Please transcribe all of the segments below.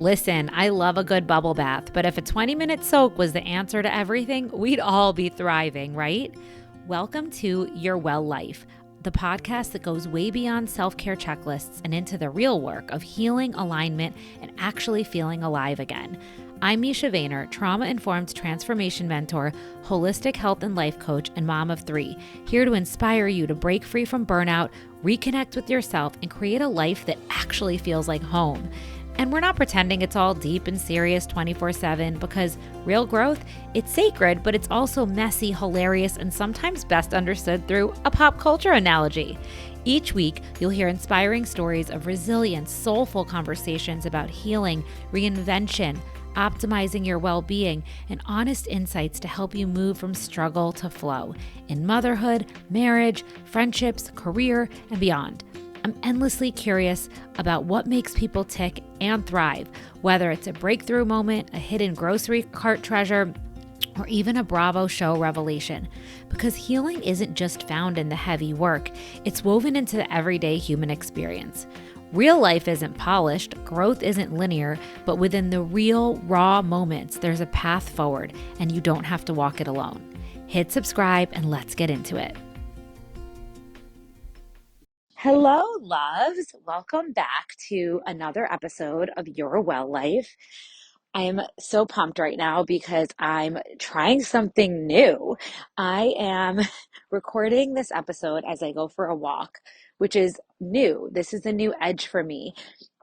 Listen, I love a good bubble bath, but if a 20-minute soak was the answer to everything, we'd all be thriving, right? Welcome to Your Well Life, the podcast that goes way beyond self-care checklists and into the real work of healing, alignment, and actually feeling alive again. I'm Misha Vayner, trauma-informed transformation mentor, holistic health and life coach, and mom of 3, here to inspire you to break free from burnout, reconnect with yourself, and create a life that actually feels like home. And we're not pretending it's all deep and serious 24/7 because real growth, it's sacred, but it's also messy, hilarious, and sometimes best understood through a pop culture analogy. Each week, you'll hear inspiring stories of resilience, soulful conversations about healing, reinvention, optimizing your well-being, and honest insights to help you move from struggle to flow in motherhood, marriage, friendships, career, and beyond. I'm endlessly curious about what makes people tick and thrive, whether it's a breakthrough moment, a hidden grocery cart treasure, or even a Bravo show revelation. Because healing isn't just found in the heavy work, it's woven into the everyday human experience. Real life isn't polished, growth isn't linear, but within the real, raw moments, there's a path forward, and you don't have to walk it alone. Hit subscribe and let's get into it. Hello, loves. Welcome back to another episode of Your Well Life. I am so pumped right now because I'm trying something new. I am recording this episode as I go for a walk, which is new. This is a new edge for me.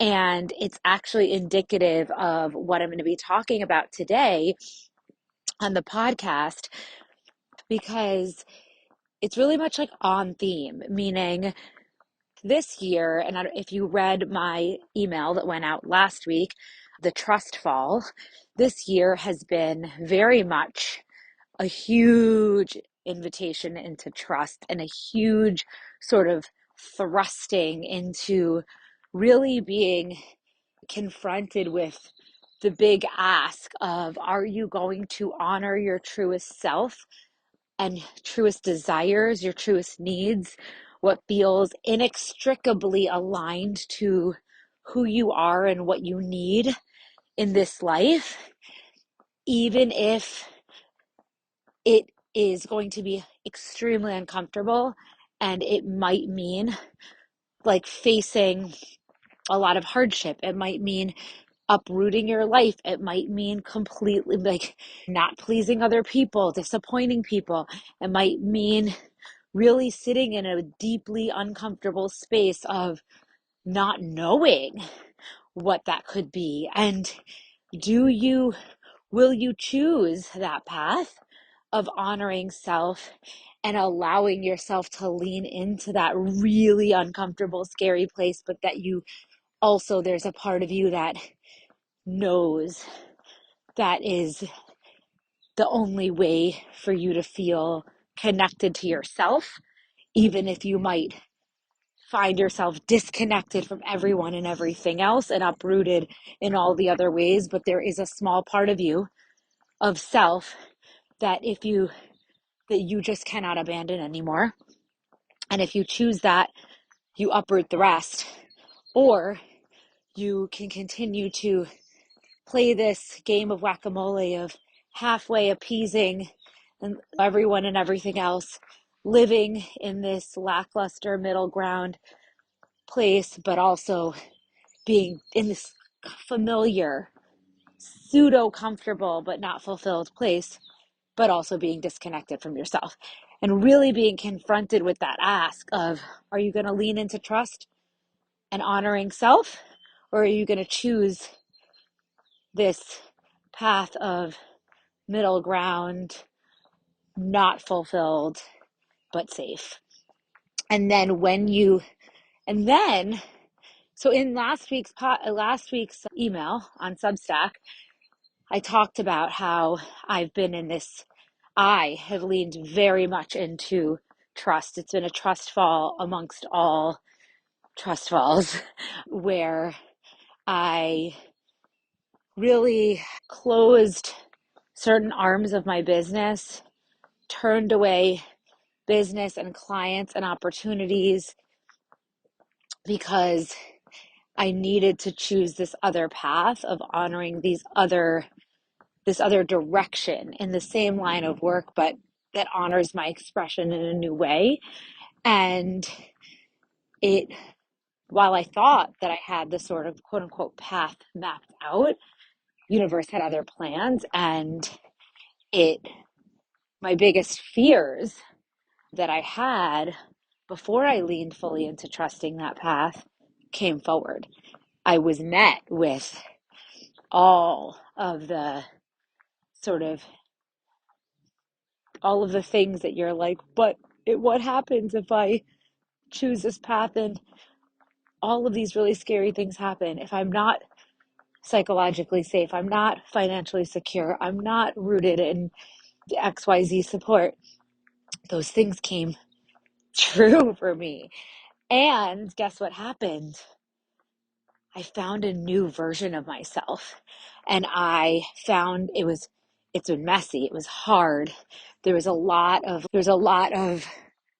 And it's actually indicative of what I'm going to be talking about today on the podcast because it's really much like on theme, meaning this year, and if you read my email that went out last week, the trust fall, this year has been very much a huge invitation into trust and a huge sort of thrusting into really being confronted with the big ask of, are you going to honor your truest self and truest desires, your truest needs, what feels inextricably aligned to who you are and what you need in this life, even if it is going to be extremely uncomfortable and it might mean like facing a lot of hardship. It might mean uprooting your life. It might mean completely like not pleasing other people, disappointing people. It might mean really sitting in a deeply uncomfortable space of not knowing what that could be. And will you choose that path of honoring self and allowing yourself to lean into that really uncomfortable, scary place, but that you also, there's a part of you that knows that is the only way for you to feel connected to yourself, even if you might find yourself disconnected from everyone and everything else and uprooted in all the other ways. But there is a small part of you, of self, that you just cannot abandon anymore. And if you choose that, you uproot the rest. Or you can continue to play this game of whack-a-mole of halfway appeasing and everyone and everything else, living in this lackluster middle ground place, but also being in this familiar, pseudo comfortable, but not fulfilled place, but also being disconnected from yourself. And really being confronted with that ask of, are you going to lean into trust and honoring self? Or are you going to choose this path of middle ground, not fulfilled, but safe? And then so in last week's email on Substack, I talked about how I have leaned very much into trust. It's been a trust fall amongst all trust falls where I really closed certain arms of my business, turned away business and clients and opportunities because I needed to choose this other path of honoring this other direction in the same line of work, but that honors my expression in a new way. And it, while I thought that I had the sort of quote unquote path mapped out, universe had other plans. And it, my biggest fears that I had before I leaned fully into trusting that path came forward. I was met with all of the sort of all of the things that you're like, but what happens if I choose this path and all of these really scary things happen? If I'm not psychologically safe, I'm not financially secure, I'm not rooted in the XYZ support. Those things came true for me. And guess what happened? I found a new version of myself. And I found it's been messy. It was hard. There's a lot of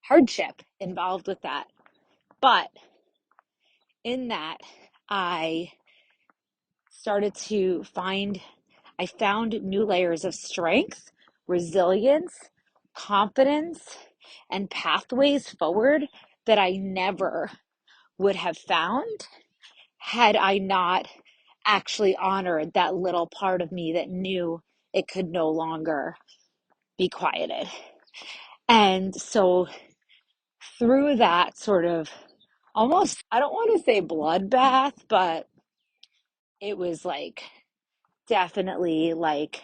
hardship involved with that. But in that, I started to find, I found new layers of strength, resilience, confidence, and pathways forward that I never would have found had I not actually honored that little part of me that knew it could no longer be quieted. And so through that sort of almost, I don't want to say bloodbath, but it was like definitely like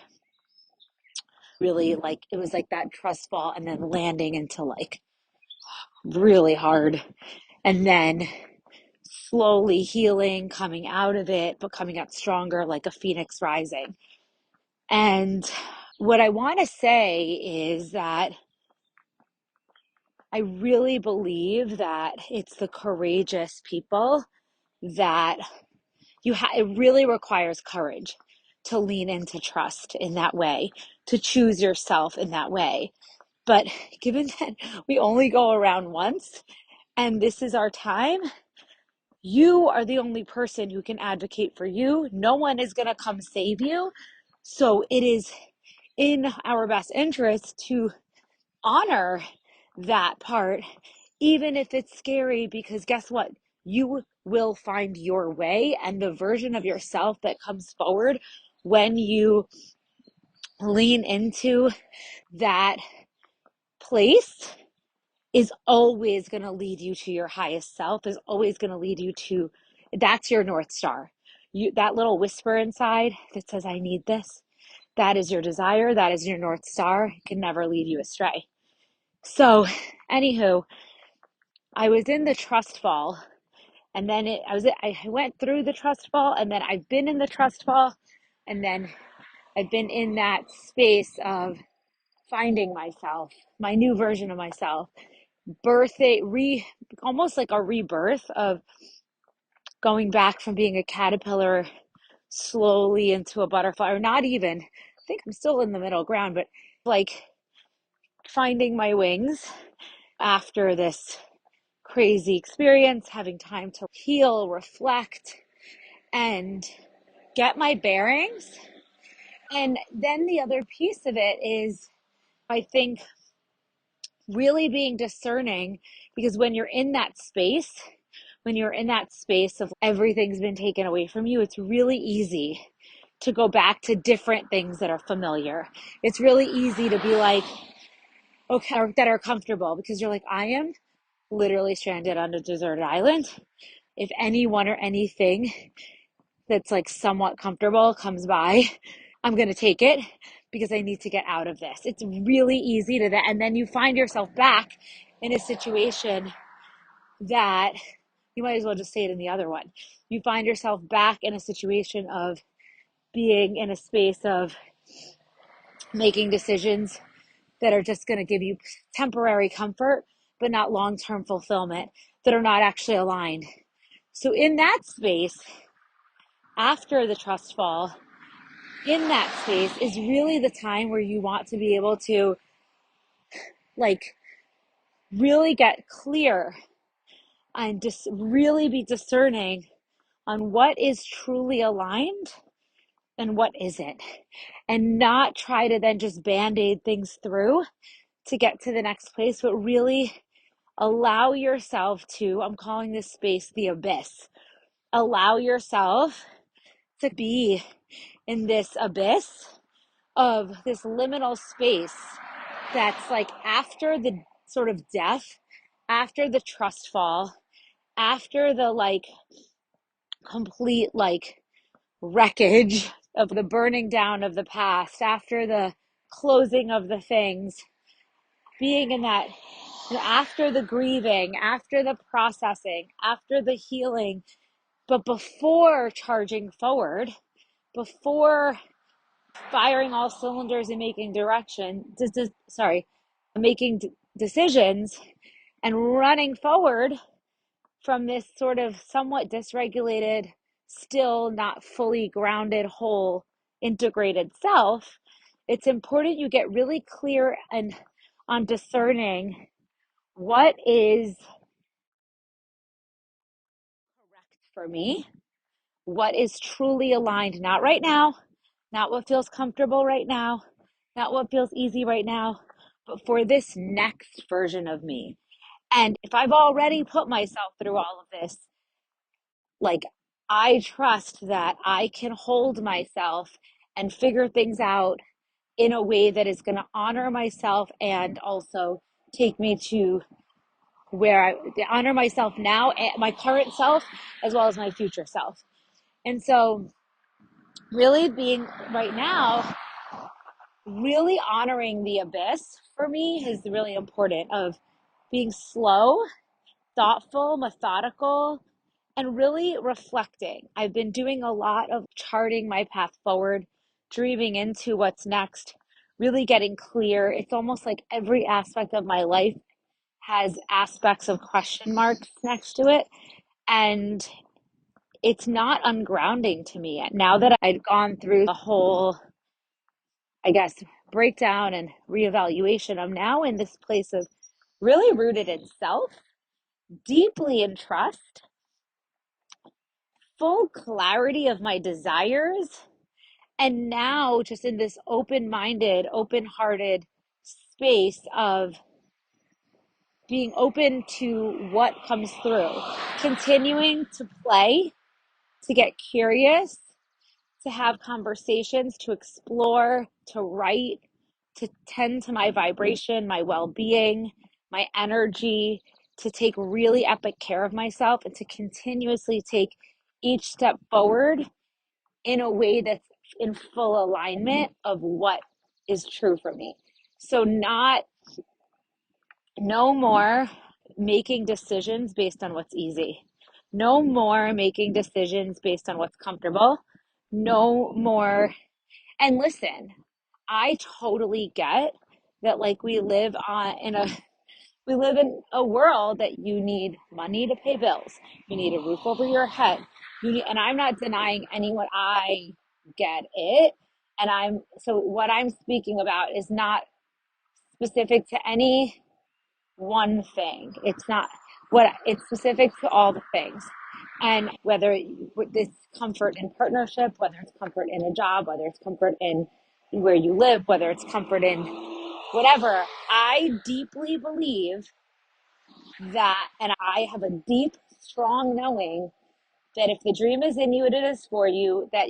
really like it was like that trust fall and then landing into like really hard and then slowly healing, coming out of it, but coming out stronger like a phoenix rising. And what I want to say is that I really believe that it's the courageous people that it really requires courage to lean into trust in that way, to choose yourself in that way. But given that we only go around once and this is our time, you are the only person who can advocate for you. No one is going to come save you. So it is in our best interest to honor that part, even if it's scary, because guess what? You will find your way, and the version of yourself that comes forward when you lean into that place is always going to lead you to your highest self, is always going to lead you to, that's your North Star. That little whisper inside that says, I need this, that is your desire, that is your North Star. It can never lead you astray. So, anywho, I was in the trust fall, and then I went through the trust fall, and then I've been in the trust fall, and then I've been in that space of finding myself, my new version of myself, almost like a rebirth of going back from being a caterpillar slowly into a butterfly, or not even, I think I'm still in the middle ground, but like finding my wings after this crazy experience, having time to heal, reflect, and get my bearings. And then the other piece of it is, I think, really being discerning, because when you're in that space, of everything's been taken away from you, it's really easy to go back to different things that are familiar. It's really easy to be like, okay, that are comfortable, because you're like, I am literally stranded on a deserted island. If anyone or anything that's like somewhat comfortable comes by, I'm going to take it because I need to get out of this. It's really easy to that. And then you find yourself back in a situation that you might as well just say it in the other one. You find yourself back in a situation of being in a space of making decisions that are just going to give you temporary comfort, but not long-term fulfillment, that are not actually aligned. So in that space, after the trust fall, in that space is really the time where you want to be able to like really get clear and just really be discerning on what is truly aligned and what isn't, and not try to then just band-aid things through to get to the next place, but really allow yourself to, I'm calling this space the abyss. Allow yourself to be in this abyss of this liminal space that's like after the sort of death, after the trust fall, after the like complete like wreckage of the burning down of the past, after the closing of the things, being in that, after the grieving, after the processing, after the healing, but before charging forward, before firing all cylinders and making making decisions and running forward from this sort of somewhat dysregulated, still not fully grounded, whole, integrated self, it's important you get really clear and on discerning what is correct for me, what is truly aligned, not right now, not what feels comfortable right now, not what feels easy right now, but for this next version of me. And if I've already put myself through all of this, like, I trust that I can hold myself and figure things out in a way that is going to honor myself and also take me to where I honor myself now, my current self, as well as my future self. And so, really being right now, really honoring the abyss for me is really important, of being slow, thoughtful, methodical, and really reflecting. I've been doing a lot of charting my path forward, dreaming into what's next, really getting clear. It's almost like every aspect of my life has aspects of question marks next to it. And it's not ungrounding to me. Now that I'd gone through the whole, I guess, breakdown and reevaluation, I'm now in this place of really rooted in self, deeply in trust, full clarity of my desires, and now just in this open-minded, open-hearted space of being open to what comes through, continuing to play, to get curious, to have conversations, to explore, to write, to tend to my vibration, my well-being, my energy, to take really epic care of myself, and to continuously take each step forward in a way that's in full alignment of what is true for me. So no more making decisions based on what's easy. No more making decisions based on what's comfortable. No more. And listen, I totally get that, like, we live in a world that you need money to pay bills. You need a roof over your head. And I'm not denying anyone. I get it. So what I'm speaking about is not specific to any one thing. It's specific to all the things. And whether it's comfort in partnership, whether it's comfort in a job, whether it's comfort in where you live, whether it's comfort in whatever, I deeply believe that, and I have a deep, strong knowing that if the dream is in you and it is for you, that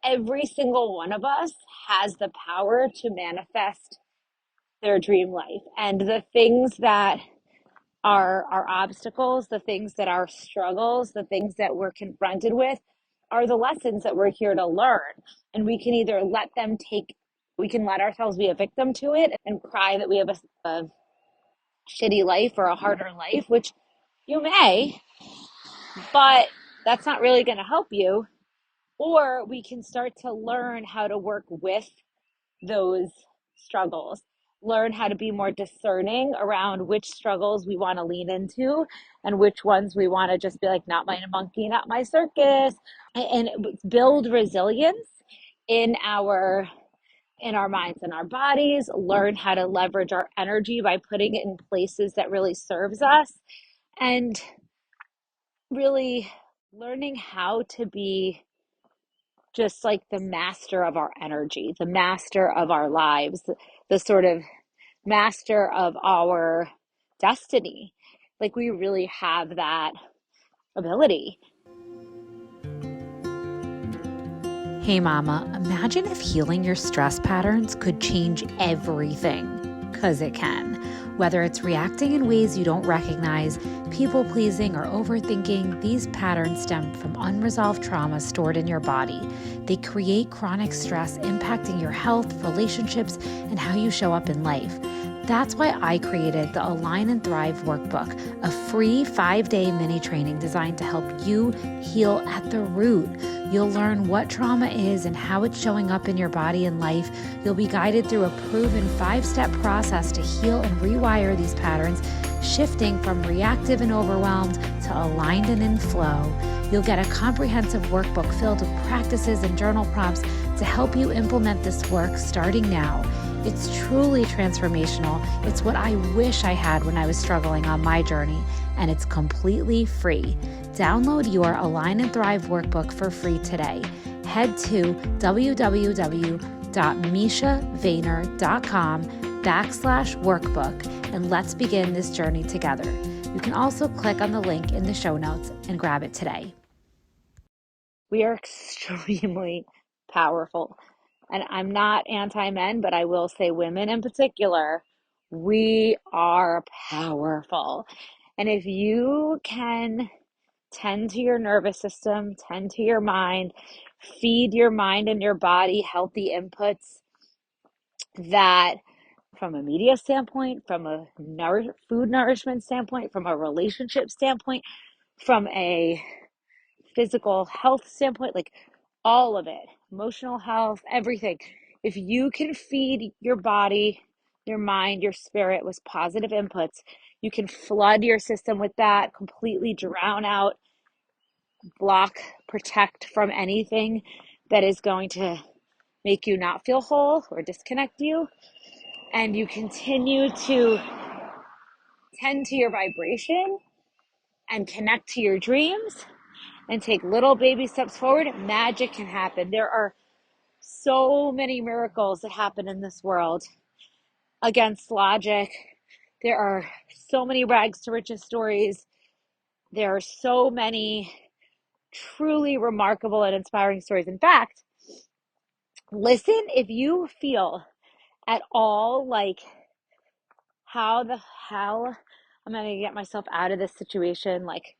every single one of us has the power to manifest their dream life. And the things that are our obstacles, the things that are struggles, the things that we're confronted with are the lessons that we're here to learn. And we can either we can let ourselves be a victim to it and cry that we have a shitty life or a harder life, which you may, but that's not really going to help you. Or we can start to learn how to work with those struggles, learn how to be more discerning around which struggles we want to lean into and which ones we want to just be like, not my monkey, not my circus, and build resilience in our minds and our bodies, learn how to leverage our energy by putting it in places that really serves us, and really learning how to be just like the master of our energy, the master of our lives, the sort of master of our destiny. Like we really have that ability. Hey, Mama, imagine if healing your stress patterns could change everything, because it can. Whether it's reacting in ways you don't recognize, people pleasing, or overthinking, these patterns stem from unresolved trauma stored in your body. They create chronic stress, impacting your health, relationships, and how you show up in life. That's why I created the Align and Thrive Workbook, a free 5-day mini training designed to help you heal at the root. You'll learn what trauma is and how it's showing up in your body and life. You'll be guided through a proven 5-step process to heal and rewire these patterns, shifting from reactive and overwhelmed to aligned and in flow. You'll get a comprehensive workbook filled with practices and journal prompts to help you implement this work starting now. It's truly transformational. It's what I wish I had when I was struggling on my journey, and it's completely free. Download your Align and Thrive workbook for free today. Head to www.mishavainer.com/workbook and let's begin this journey together. You can also click on the link in the show notes and grab it today. We are extremely powerful. And I'm not anti-men, but I will say women in particular, we are powerful. And if you can tend to your nervous system, tend to your mind, feed your mind and your body healthy inputs that from a media standpoint, from a food nourishment standpoint, from a relationship standpoint, from a physical health standpoint, like all of it, emotional health, everything. If you can feed your body, your mind, your spirit with positive inputs, you can flood your system with that, completely drown out, block, protect from anything that is going to make you not feel whole or disconnect you. And you continue to tend to your vibration and connect to your dreams and take little baby steps forward, magic can happen. There are so many miracles that happen in this world against logic. There are so many rags to riches stories. There are so many truly remarkable and inspiring stories. In fact, listen if you feel at all like how the hell I'm going to get myself out of this situation, like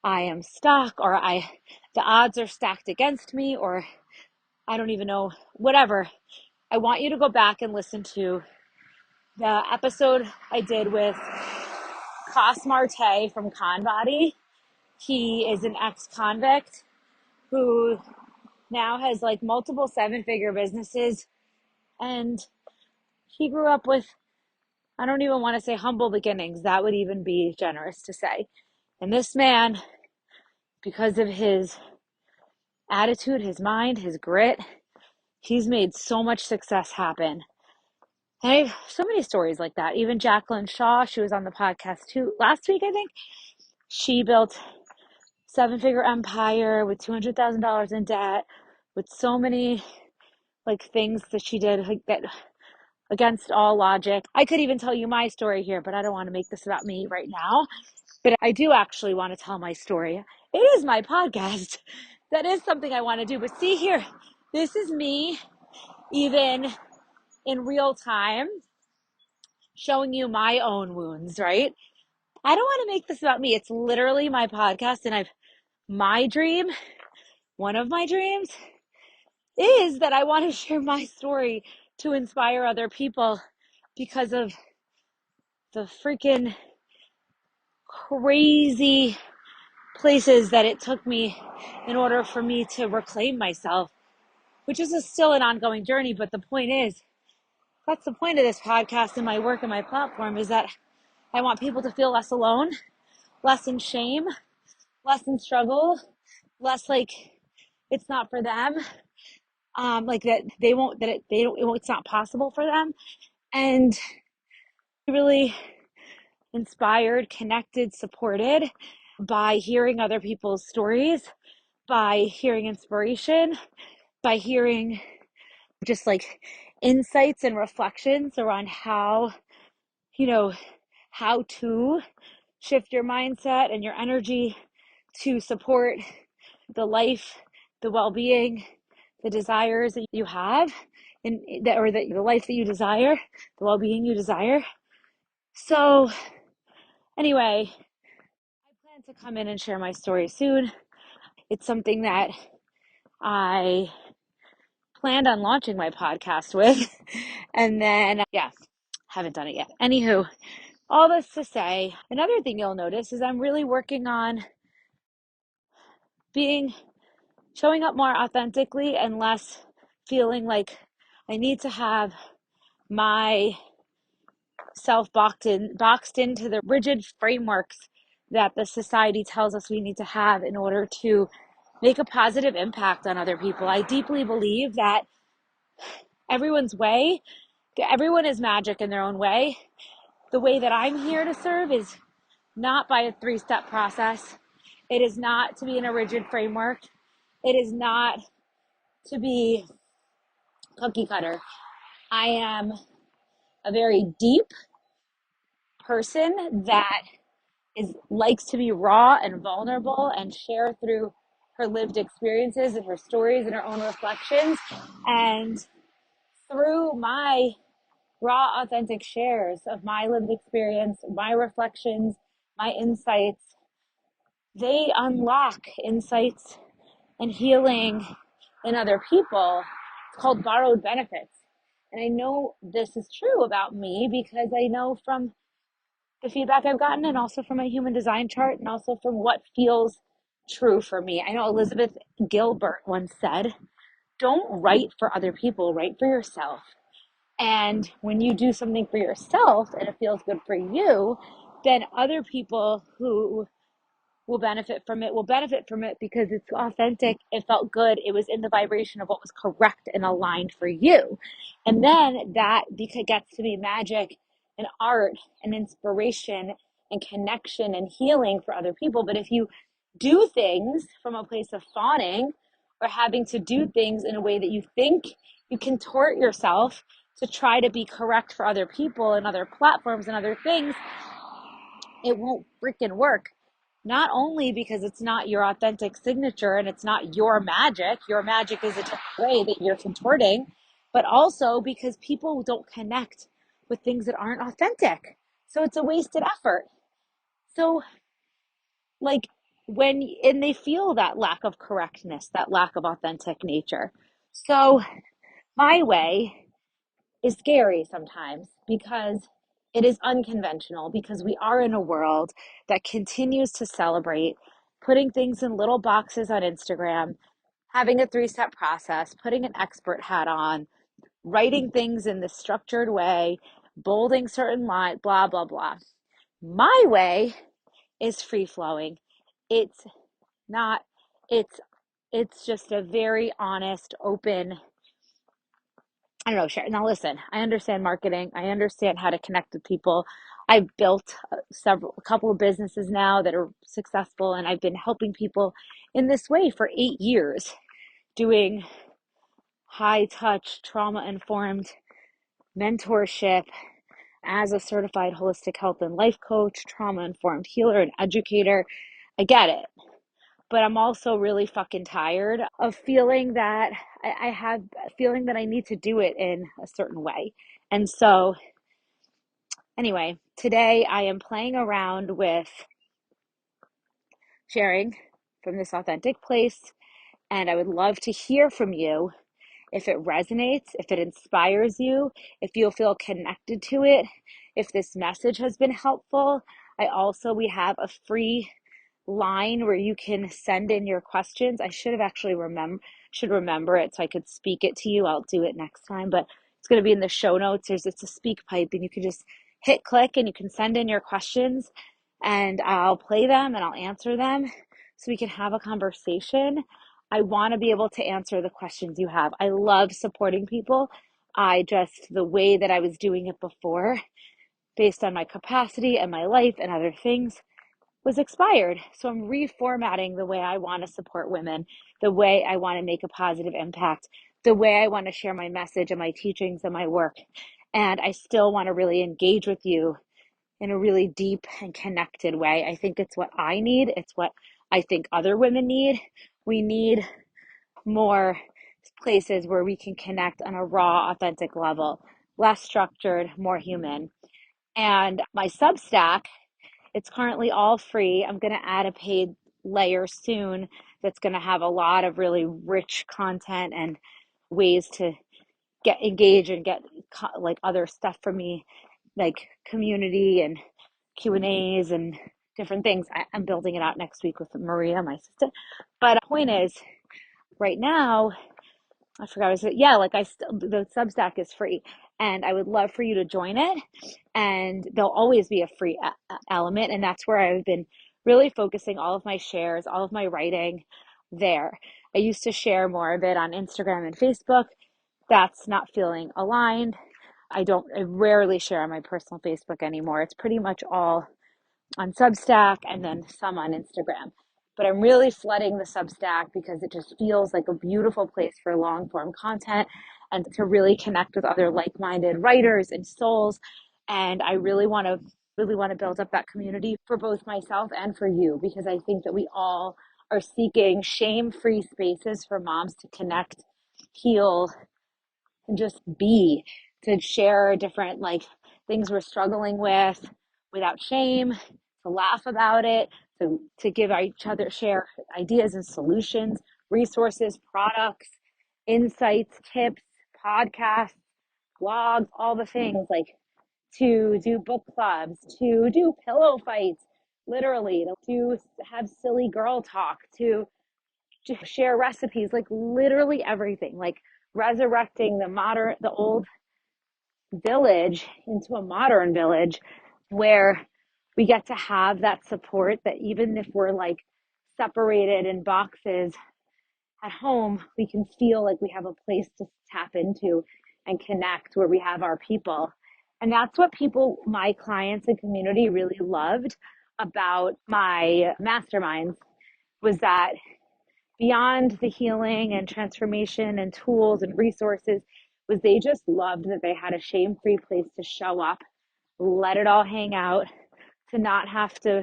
I am stuck or the odds are stacked against me or I don't even know, whatever. I want you to go back and listen to the episode I did with Cos Marte from Conbody. He is an ex-convict who now has like multiple 7-figure businesses, and he grew up with, I don't even want to say humble beginnings. That would even be generous to say. And this man, because of his attitude, his mind, his grit, he's made so much success happen. And I have so many stories like that. Even Jacqueline Shaw, she was on the podcast too last week, I think. She built 7-figure empire with $200,000 in debt, with so many like things that she did like, that against all logic. I could even tell you my story here, but I don't want to make this about me right now. But I do actually want to tell my story. It is my podcast. That is something I want to do. But see here, this is me even in real time showing you my own wounds, right? I don't want to make this about me. It's literally my podcast, and my dream, one of my dreams is that I want to share my story to inspire other people because of the freaking crazy places that it took me in order for me to reclaim myself, which is still an ongoing journey. But the point is, that's the point of this podcast and my work and my platform, is that I want people to feel less alone, less in shame, less in struggle, less like it's not for them, like that they won't, that it, they don't, it's not possible for them, and really inspired, connected, supported by hearing other people's stories, by hearing inspiration, by hearing just like insights and reflections around how, you know, how to shift your mindset and your energy to support the life, the well-being, the desires that you have, and that, or that the life that you desire, the well-being you desire. So anyway, I plan to come in and share my story soon. It's something that I planned on launching my podcast with, and then yeah, haven't done it yet. Anywho, all this to say, another thing you'll notice is I'm really working on showing up more authentically and less feeling like I need to have my self boxed into the rigid frameworks that the society tells us we need to have in order to make a positive impact on other people. I deeply believe that everyone is magic in their own way. The way that I'm here to serve is not by a 3-step process. It is not to be in a rigid framework. It is not to be cookie cutter. I am a very deep person that likes to be raw and vulnerable and share through her lived experiences and her stories and her own reflections. And through my raw, authentic shares of my lived experience, my reflections, my insights, they unlock insights and healing in other people. It's called borrowed benefits. And I know this is true about me because I know from the feedback I've gotten and also from my human design chart and also from what feels true for me. I know Elizabeth Gilbert once said, don't write for other people, write for yourself. And when you do something for yourself and it feels good for you, then other people who will benefit from it because it's authentic, it felt good, it was in the vibration of what was correct and aligned for you. And then that gets to be magic and art and inspiration and connection and healing for other people. But if you do things from a place of fawning or having to do things in a way that you think you contort yourself to try to be correct for other people and other platforms and other things, it won't freaking work. Not only because it's not your authentic signature and it's not your magic is a different way that you're contorting, but also because people don't connect with things that aren't authentic. So it's a wasted effort. So like and they feel that lack of correctness, that lack of authentic nature. So my way is scary sometimes because it is unconventional, because we are in a world that continues to celebrate putting things in little boxes on Instagram, having a 3-step process, putting an expert hat on, writing things in this structured way, bolding certain lines, blah, blah, blah. My way is free flowing. It's not, it's just a very honest, open, I don't know, Sharon. Now listen, I understand marketing. I understand how to connect with people. I've built a couple of businesses now that are successful, and I've been helping people in this way for 8 years, doing high touch, trauma informed mentorship as a certified holistic health and life coach, trauma informed healer and educator. I get it. But I'm also really fucking tired of feeling that I have a feeling that I need to do it in a certain way. And so anyway, today I am playing around with sharing from this authentic place, and I would love to hear from you if it resonates, if it inspires you, if you'll feel connected to it, if this message has been helpful. We have a free line where you can send in your questions. I should have actually remember it so I could speak it to you. I'll do it next time, but it's going to be in the show notes. It's a speak pipe, and you can just hit click and you can send in your questions, and I'll play them and I'll answer them so we can have a conversation. I want to be able to answer the questions you have. I love supporting people. The way that I was doing it before, based on my capacity and my life and other things, was expired. So I'm reformatting the way I want to support women, the way I want to make a positive impact, the way I want to share my message and my teachings and my work. And I still want to really engage with you in a really deep and connected way. I think it's what I need. It's what I think other women need. We need more places where we can connect on a raw, authentic level, less structured, more human. And my Substack, it's currently all free. I'm going to add a paid layer soon that's going to have a lot of really rich content and ways to get engaged and get like other stuff from me, like community and Q&As and different things. I'm building it out next week with Maria, my assistant. But the point is, right now, I forgot what I said. Yeah, like the Substack is free, and I would love for you to join it. And there'll always be a free element, and that's where I've been really focusing all of my shares, all of my writing there. I used to share more of it on Instagram and Facebook. That's not feeling aligned. I rarely share on my personal Facebook anymore. It's pretty much all on Substack and then some on Instagram. But I'm really flooding the Substack because it just feels like a beautiful place for long form content and to really connect with other like-minded writers and souls. And I really want to build up that community for both myself and for you, because I think that we all are seeking shame-free spaces for moms to connect, heal, and just be, to share different like things we're struggling with without shame, to laugh about it, to give each other, share ideas and solutions, resources, products, insights, tips, podcasts, blogs, all the things, like to do book clubs, to do pillow fights, literally, to have silly girl talk, to share recipes, like literally everything, like resurrecting the old village into a modern village where we get to have that support, that even if we're like separated in boxes at home, we can feel like we have a place to tap into and connect, where we have our people. And that's what my clients and community really loved about my masterminds, was that beyond the healing and transformation and tools and resources, was they just loved that they had a shame-free place to show up, let it all hang out, to not have to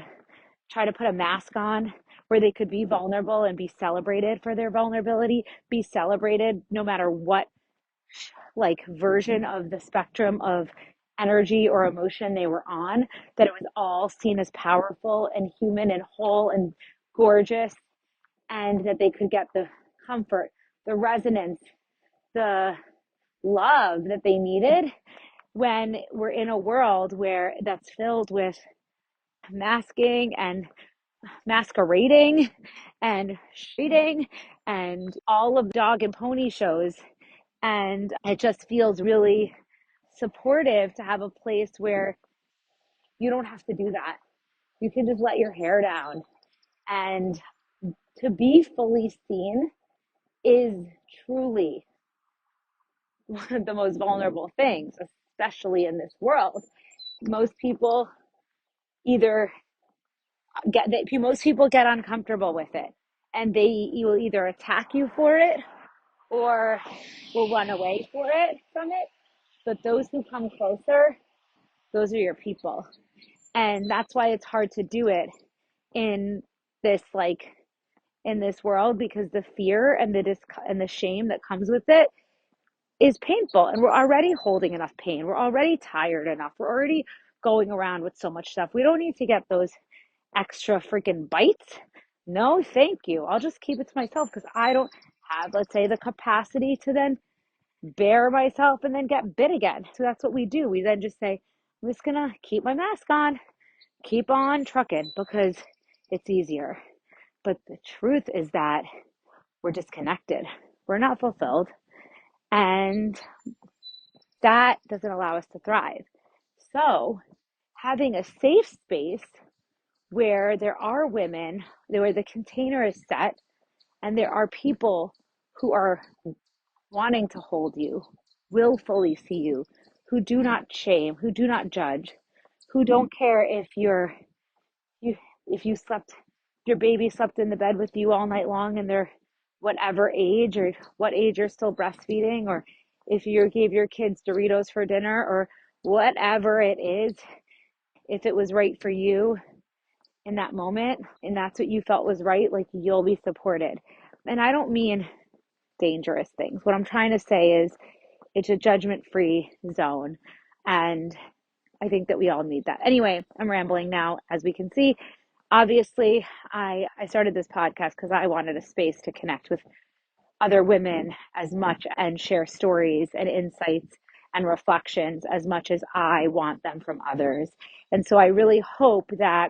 try to put a mask on, where they could be vulnerable and be celebrated for their vulnerability, be celebrated no matter what like version of the spectrum of energy or emotion they were on, that it was all seen as powerful and human and whole and gorgeous, and that they could get the comfort, the resonance, the love that they needed when we're in a world where that's filled with masking and masquerading and cheating and all of the dog and pony shows. And it just feels really supportive to have a place where you don't have to do that. You can just let your hair down. And to be fully seen is truly one of the most vulnerable things, especially in this world. Most people either most people get uncomfortable with it, and you will either attack you for it or will run away from it. But those who come closer, those are your people. And that's why it's hard to do it in this in this world, because the fear and the shame that comes with it is painful, and we're already holding enough pain. We're already tired enough. We're already going around with so much stuff. We don't need to get those extra freaking bites. No, thank you. I'll just keep it to myself, because I don't have, let's say, the capacity to then bear myself and then get bit again. So that's what we do. We then just say, I'm just gonna keep my mask on, keep on trucking, because it's easier. But the truth is that we're disconnected. We're not fulfilled. And that doesn't allow us to thrive. So having a safe space where there are women, where the container is set, and there are people who are wanting to hold you, willfully see you, who do not shame, who do not judge, who don't care if your baby slept in the bed with you all night long and they're whatever age or what age you're still breastfeeding, or if you gave your kids Doritos for dinner or whatever it is, if it was right for you in that moment and that's what you felt was right, like you'll be supported. And I don't mean dangerous things. What I'm trying to say is it's a judgment-free zone. And I think that we all need that. Anyway, I'm rambling now, as we can see. Obviously, I started this podcast because I wanted a space to connect with other women as much and share stories and insights and reflections as much as I want them from others. And so I really hope that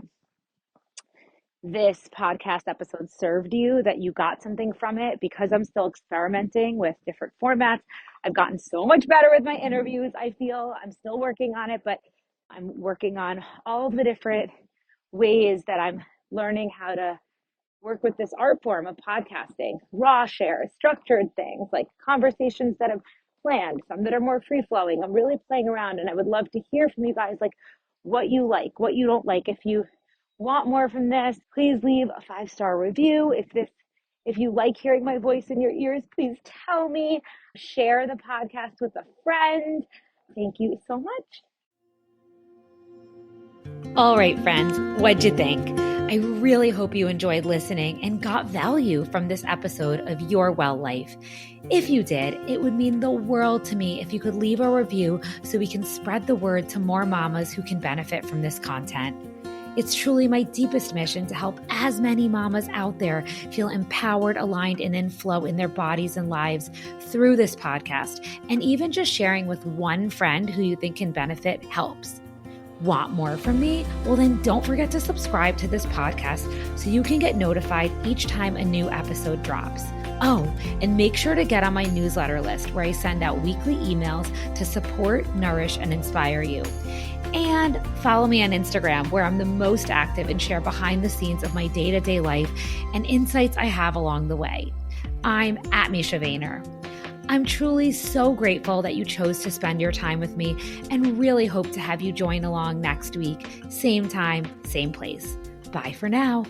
this podcast episode served you, that you got something from it, because I'm still experimenting with different formats. I've gotten so much better with my interviews. I feel I'm still working on it, but I'm working on all the different ways that I'm learning how to work with this art form of podcasting, raw shares, structured things like conversations that have planned, some that are more free flowing. I'm really playing around and I would love to hear from you guys, like what you like, what you don't like. If you want more from this, please leave a 5-star review. If you like hearing my voice in your ears, please tell me. Share the podcast with a friend. Thank you so much. All right, friends, what'd you think? I really hope you enjoyed listening and got value from this episode of Your Well Life. If you did, it would mean the world to me if you could leave a review so we can spread the word to more mamas who can benefit from this content. It's truly my deepest mission to help as many mamas out there feel empowered, aligned, and in flow in their bodies and lives through this podcast. And even just sharing with one friend who you think can benefit helps. Want more from me? Well, then don't forget to subscribe to this podcast so you can get notified each time a new episode drops. Oh, and make sure to get on my newsletter list where I send out weekly emails to support, nourish, and inspire you. And follow me on Instagram, where I'm the most active and share behind the scenes of my day-to-day life and insights I have along the way. I'm at Misha Vayner. I'm truly so grateful that you chose to spend your time with me and really hope to have you join along next week. Same time, same place. Bye for now.